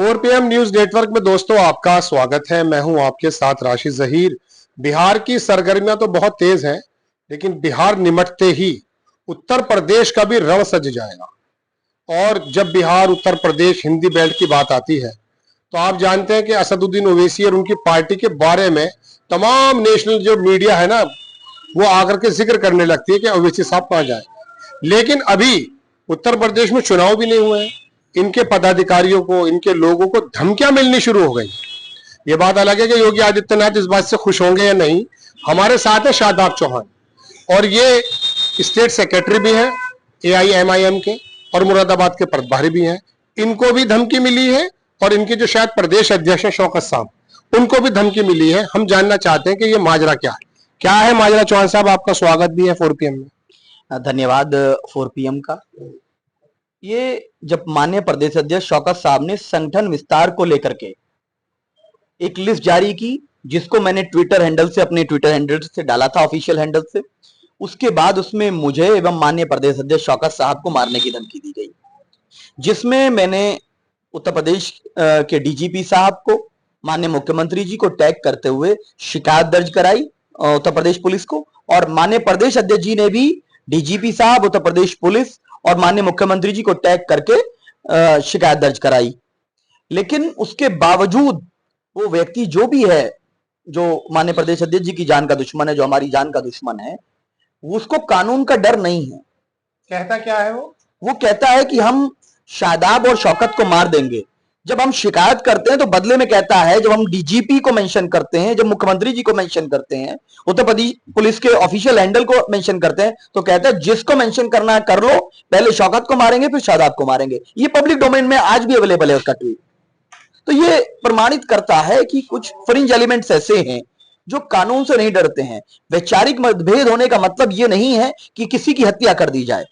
4 PM news network में दोस्तों आपका स्वागत है। मैं हूं आपके साथ राशिद जहीर। बिहार की सरगर्मियां तो बहुत तेज हैं, लेकिन बिहार निमटते ही उत्तर प्रदेश का भी रण सज जाएगा। और जब बिहार उत्तर प्रदेश हिंदी बेल्ट की बात आती है तो आप जानते हैं कि असदुद्दीन ओवैसी और उनकी पार्टी के बारे में तमाम नेशनल जो मीडिया है ना, वो आकर के जिक्र करने लगती है कि ओवैसी साहब कहां जाए। लेकिन अभी उत्तर प्रदेश में चुनाव भी नहीं हुए हैं, इनके पदाधिकारियों को, इनके लोगों को धमकियां मिलनी शुरू हो गई। ये बात अलग है कि योगी आदित्यनाथ इस बात से खुश होंगे या नहीं। हमारे साथ है शादाब चौहान, और ये स्टेट सेक्रेटरी भी हैं AIMIM के, और मुरादाबाद के प्रभारी भी हैं। इनको भी धमकी मिली है, और इनके जो शायद प्रदेश अध्यक्ष है शौकत साहब, उनको भी धमकी मिली है। हम जानना चाहते हैं कि ये माजरा क्या है माजरा। चौहान साहब, आपका स्वागत भी है 4PM में। धन्यवाद 4PM का। ये जब माननीय प्रदेश अध्यक्ष शौकत साहब ने संगठन विस्तार को लेकर के एक लिस्ट जारी की, जिसको मैंने ट्विटर हैंडल से, अपने ट्विटर हैंडल से डाला था, ऑफिशियल हैंडल से, उसके बाद उसमें मुझे एवं माननीय प्रदेश अध्यक्ष शौकत साहब को मारने की धमकी दी गई, जिसमें मैंने उत्तर प्रदेश के DGP साहब को, माननीय मुख्यमंत्री जी को टैग करते हुए शिकायत दर्ज कराई उत्तर प्रदेश पुलिस को, और माननीय प्रदेश अध्यक्ष जी ने भी DGP साहब, उत्तर प्रदेश पुलिस और माननीय मुख्यमंत्री जी को टैग करके शिकायत दर्ज कराई। लेकिन उसके बावजूद वो व्यक्ति जो भी है, जो माननीय प्रदेश अध्यक्ष जी की जान का दुश्मन है, जो हमारी जान का दुश्मन है, उसको कानून का डर नहीं है। कहता क्या है वो कहता है कि हम शादाब और शौकत को मार देंगे। जब हम शिकायत करते हैं तो बदले में कहता है, जब हम DGP को मेंशन करते हैं, जब मुख्यमंत्री जी को मेंशन करते हैं, उत्तर प्रदेश पुलिस के ऑफिशियल हैंडल को मेंशन करते हैं, तो कहता है जिसको मेंशन करना है कर लो, पहले शौकत को मारेंगे फिर शादाब को मारेंगे। ये पब्लिक डोमेन में आज भी अवेलेबल है उसका ट्वीट। तो ये प्रमाणित करता है कि कुछ फ्रिंज एलिमेंट्स ऐसे हैं जो कानून से नहीं डरते हैं। वैचारिक मतभेद होने का मतलब ये नहीं है कि किसी की हत्या कर दी जाए,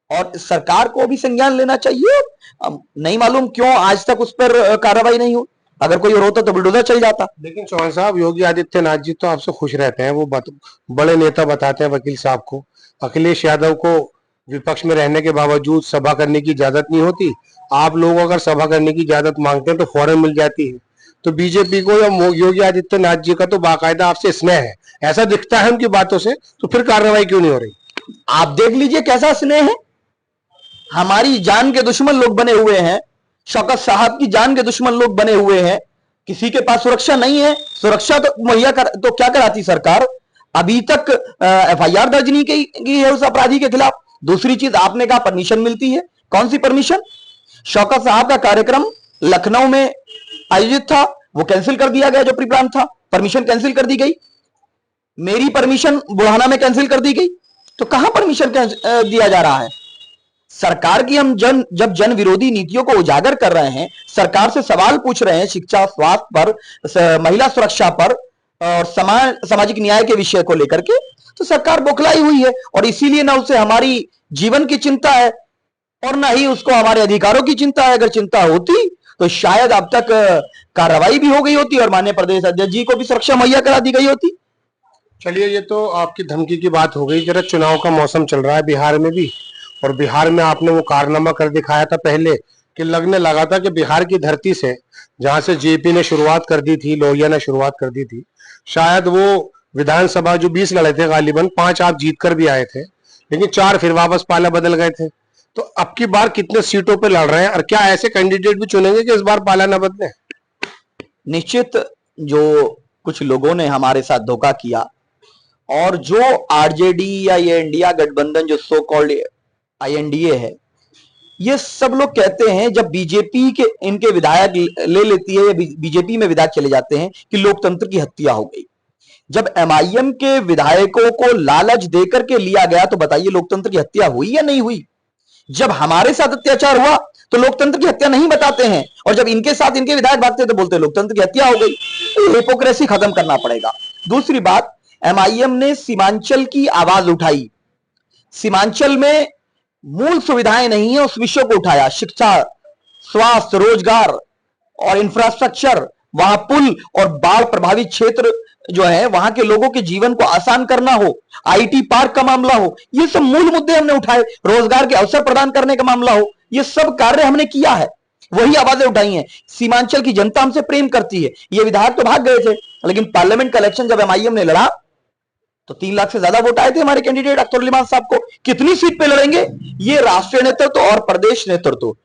और सरकार को भी संज्ञान लेना चाहिए। नहीं मालूम क्यों आज तक उस पर कार्रवाई नहीं हुई। अगर कोई और होता तो बुलडोजर चल जाता। लेकिन चौहान साहब, योगी आदित्यनाथ जी तो आपसे खुश रहते हैं। वो बड़े नेता बताते हैं वकील साहब को, अखिलेश यादव को विपक्ष में रहने के बावजूद सभा करने की इजाजत नहीं होती। आप लोग अगर सभा करने की इजाजत मांगते हैं तो फौरन मिल जाती है। तो बीजेपी को या योगी आदित्यनाथ जी का तो बाकायदा आपसे स्नेह है, ऐसा दिखता है उनकी बातों से। तो फिर कार्रवाई क्यों नहीं हो रही? आप देख लीजिए कैसा स्नेह है। हमारी जान के दुश्मन लोग बने हुए हैं, शौकत साहब की जान के दुश्मन लोग बने हुए हैं। किसी के पास सुरक्षा नहीं है। सुरक्षा तो मुहैया तो क्या कराती सरकार? अभी तक FIR दर्ज नहीं की है उस अपराधी के खिलाफ। दूसरी चीज, आपने कहा परमिशन मिलती है, कौन सी परमिशन? शौकत साहब का कार्यक्रम लखनऊ में आयोजित था, वो कैंसिल कर दिया गया, जो प्री प्लान था, परमिशन कैंसिल कर दी गई। मेरी परमिशन बुढ़ाना में कैंसिल कर दी गई। तो कहां परमिशन दिया जा रहा है? सरकार की हम जब जन विरोधी नीतियों को उजागर कर रहे हैं, सरकार से सवाल पूछ रहे हैं शिक्षा, स्वास्थ्य पर, महिला सुरक्षा पर और सामाजिक न्याय के विषय को लेकर के, तो सरकार बौखलाई हुई है। और इसीलिए ना उसे हमारी जीवन की चिंता है और ना ही उसको हमारे अधिकारों की चिंता है। अगर चिंता होती तो शायद अब तक कार्रवाई भी हो गई होती और माननीय प्रदेश अध्यक्ष जी को भी सुरक्षा मुहैया करा दी गई होती। चलिए, ये तो आपकी धमकी की बात हो गई। जरा चुनाव का मौसम चल रहा है बिहार में भी, और बिहार में आपने वो कारनामा कर दिखाया था पहले कि लगने लगा था कि बिहार की धरती से, जहां से JP ने शुरुआत कर दी थी, लोहिया ने शुरुआत कर दी थी, शायद वो विधानसभा जो 20 लड़े थे, गालिबन 5 आप जीत कर भी आए थे, लेकिन 4 फिर वापस पाला बदल गए थे। तो अब की बार कितने सीटों पे लड़ रहे हैं, और क्या ऐसे कैंडिडेट भी चुनेंगे कि इस बार पाला न बदले? निश्चित, जो कुछ लोगों ने हमारे साथ धोखा किया, और जो RJD या ये इंडिया गठबंधन जो सो कॉल्ड INDA है, ये सब लोग कहते हैं जब बीजेपी के इनके विधायक ले लेती है या बीजेपी में विधायक चले जाते हैं कि लोकतंत्र की हत्या हो गई। जब MIM के विधायकों को लालच देकर के लिया गया, तो बताइए लोकतंत्र की हत्या हुई या नहीं हुई? जब हमारे साथ अत्याचार हुआ तो लोकतंत्र की हत्या नहीं बताते हैं, और जब इनके साथ इनके विधायक भागते तो बोलते लोकतंत्र की हत्या हो गई। हिपोक्रेसी खत्म करना पड़ेगा। दूसरी बात, MIM ने सीमांचल की आवाज उठाई। सीमांचल में मूल सुविधाएं नहीं है, उस विषय को उठाया। शिक्षा, स्वास्थ्य, रोजगार और इंफ्रास्ट्रक्चर, वहां पुल और बाढ़ प्रभावित क्षेत्र जो है, वहां के लोगों के जीवन को आसान करना हो, IT पार्क का मामला हो, ये सब मूल मुद्दे हमने उठाए। रोजगार के अवसर प्रदान करने का मामला हो, ये सब कार्य हमने किया है। वही आवाजें उठाई हैं। सीमांचल की जनता हमसे प्रेम करती है। ये विधायक तो भाग गए थे, लेकिन पार्लियामेंट का इलेक्शन जब एमआईएम ने लड़ा तो 3 लाख से ज्यादा वोट आए थे हमारे कैंडिडेट अख्तर उल इमान साहब को। कितनी सीट पे लड़ेंगे ये राष्ट्रीय नेतृत्व और प्रदेश नेतृत्व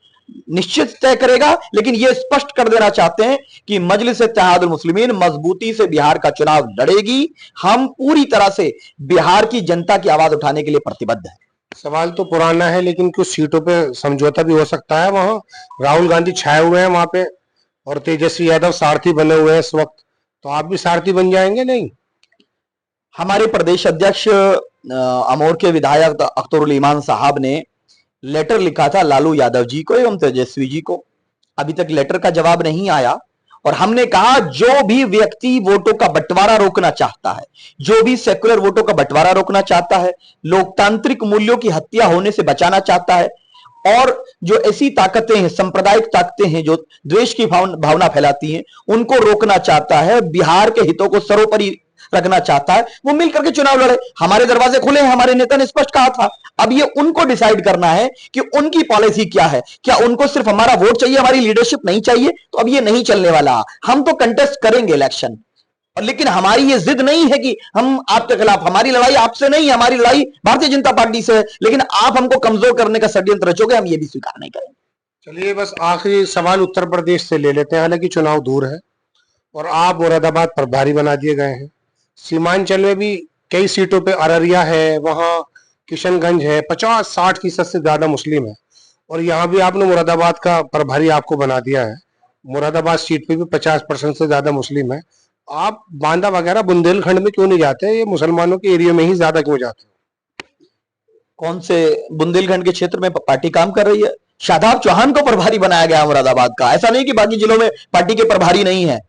निश्चित तय करेगा, लेकिन ये स्पष्ट कर देना चाहते हैं कि मजलिस इत्तेहादुल मुस्लिमीन मजबूती से बिहार का चुनाव लड़ेगी। हम पूरी तरह से बिहार की जनता की आवाज उठाने के लिए प्रतिबद्ध हैं। सवाल तो पुराना है, लेकिन कुछ सीटों पे समझौता भी हो सकता है। वहां राहुल गांधी छाए हुए हैं वहां पे, और तेजस्वी यादव सारथी बने हुए हैं इस वक्त, तो आप भी सारथी बन जाएंगे? नहीं, हमारे प्रदेश अध्यक्ष अमोर के विधायक अख्तर उल इमान साहब ने लेटर लिखा था लालू यादव जी को एवं तेजस्वी जी को। अभी तक लेटर का जवाब नहीं आया, और हमने कहा जो भी व्यक्ति वोटों का बंटवारा रोकना चाहता है, जो भी सेक्युलर वोटों का बंटवारा रोकना चाहता है, लोकतांत्रिक मूल्यों की हत्या होने से बचाना चाहता है, और जो ऐसी ताकतें हैं, सांप्रदायिक ताकतें हैं जो द्वेष की भावना फैलाती हैं, उनको रोकना चाहता है, बिहार के हितों को सर्वोपरि रखना चाहता है, वो मिलकर के चुनाव लड़े। हमारे दरवाजे खुले हैं, हमारे नेता ने स्पष्ट कहा था। अब ये उनको डिसाइड करना है कि उनकी पॉलिसी क्या है। क्या उनको सिर्फ हमारा वोट चाहिए, हमारी लीडरशिप नहीं चाहिए? तो अब ये नहीं चलने वाला। हम तो कंटेस्ट करेंगे इलेक्शन, और लेकिन हमारी ये जिद नहीं है कि हम आपके खिलाफ, हमारी लड़ाई आपसे नहीं है, हमारी लड़ाई भारतीय जनता पार्टी से है, लेकिन आप हमको कमजोर करने का षड्यंत्र रचोगे, हम ये भी स्वीकार नहीं करेंगे। चलिए बस आखिरी सवाल उत्तर प्रदेश से ले लेते हैं। हालांकि चुनाव दूर है और आप मुरादाबाद प्रभारी बना दिए गए हैं। सीमांचल में भी कई सीटों पे अररिया है, वहां किशनगंज है, 50-60% से ज्यादा मुस्लिम है, और यहाँ भी आपने मुरादाबाद का प्रभारी आपको बना दिया है। मुरादाबाद सीट पे भी 50% से ज्यादा मुस्लिम है। आप बांदा वगैरह बुंदेलखंड में क्यों नहीं जाते? ये मुसलमानों के एरिया में ही ज्यादा क्यों जाते हो? कौन से बुंदेलखंड के क्षेत्र में पार्टी काम कर रही है? शादाब चौहान को प्रभारी बनाया गया मुरादाबाद का। ऐसा नहीं कि बाकी जिलों में पार्टी के प्रभारी नहीं है।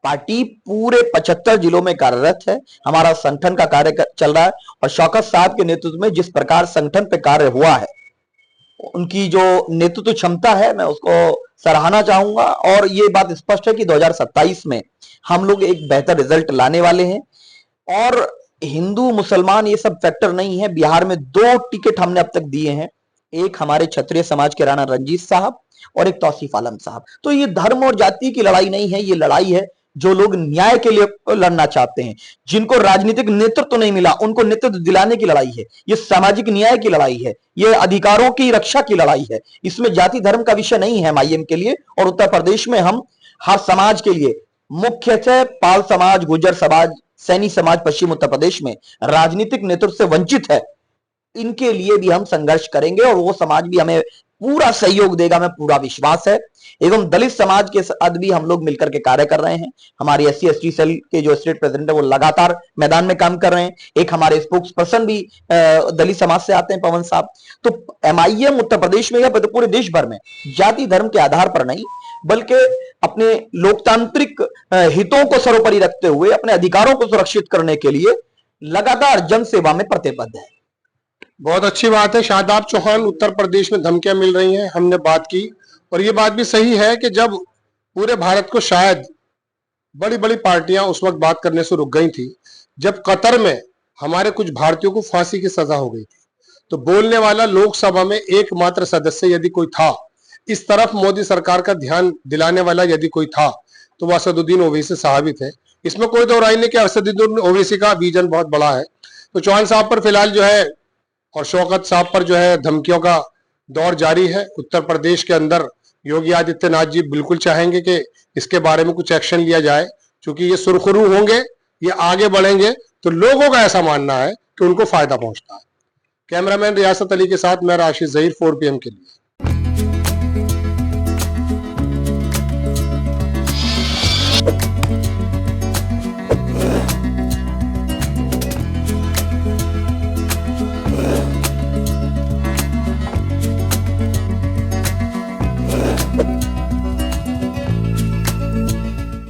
पार्टी पूरे 75 जिलों में कार्यरत है। हमारा संगठन का कार्य चल रहा है, और शौकत साहब के नेतृत्व में जिस प्रकार संगठन पे कार्य हुआ है, उनकी जो नेतृत्व क्षमता है, मैं उसको सराहना चाहूंगा। और ये बात स्पष्ट है कि 2027 में हम लोग एक बेहतर रिजल्ट लाने वाले हैं। और हिंदू मुसलमान ये सब फैक्टर नहीं है। बिहार में 2 टिकट हमने अब तक दिए हैं, एक हमारे क्षत्रिय समाज के राणा रंजीत साहब और एक तौसीफ आलम साहब। तो ये धर्म और जाति की लड़ाई नहीं है, ये लड़ाई है जो लोग न्याय के लिए लड़ना चाहते हैं, जिनको राजनीतिक नेतृत्व नहीं मिला उनको नेतृत्व दिलाने की लड़ाई है। ये सामाजिक न्याय की लड़ाई है, ये अधिकारों की रक्षा की लड़ाई है। इसमें जाति धर्म का विषय नहीं है एमआईएम के लिए। और उत्तर प्रदेश में हम हर समाज के लिए, मुख्यतः पाल समाज, गुर्जर समाज, सैनी समाज पश्चिम उत्तर प्रदेश में राजनीतिक नेतृत्व से वंचित है, इनके लिए भी हम संघर्ष करेंगे, और वो समाज भी हमें पूरा सहयोग देगा, हमें पूरा विश्वास है। एवं दलित समाज के साथ भी हम लोग मिलकर के कार्य कर रहे हैं। हमारी SC/ST सेल के जो स्टेट प्रेसिडेंट है वो लगातार मैदान में काम कर रहे हैं। एक हमारे स्पोक्स पर्सन भी दलित समाज से आते हैं, पवन साहब। तो एमआईएम उत्तर प्रदेश में या पूरे देश भर में जाति धर्म के आधार पर नहीं, बल्कि अपने लोकतांत्रिक हितों को सर्वोपरि रखते हुए अपने अधिकारों को सुरक्षित करने के लिए लगातार जन सेवा में प्रतिबद्ध है। बहुत अच्छी बात है। शादाब चौहान, उत्तर प्रदेश में धमकियां मिल रही हैं, हमने बात की, और ये बात भी सही है कि जब पूरे भारत को शायद बड़ी बड़ी पार्टियां उस वक्त बात करने से रुक गई थी, जब कतर में हमारे कुछ भारतीयों को फांसी की सजा हो गई थी, तो बोलने वाला लोकसभा में एकमात्र सदस्य यदि कोई था, इस तरफ मोदी सरकार का ध्यान दिलाने वाला यदि कोई था, तो वह असदुद्दीन ओवैसी साहब ही थे। इसमें कोई दो राय नहीं कि असदुद्दीन ओवैसी का विजन बहुत बड़ा है। तो चौहान साहब पर फिलहाल जो है, और शौकत साहब पर जो है, धमकियों का दौर जारी है। उत्तर प्रदेश के अंदर योगी आदित्यनाथ जी बिल्कुल चाहेंगे कि इसके बारे में कुछ एक्शन लिया जाए, क्योंकि ये सुरखरू होंगे, ये आगे बढ़ेंगे तो लोगों का ऐसा मानना है कि उनको फायदा पहुंचता है। कैमरामैन रियासत अली के साथ मैं राशिद जहीर, 4 PM के लिए।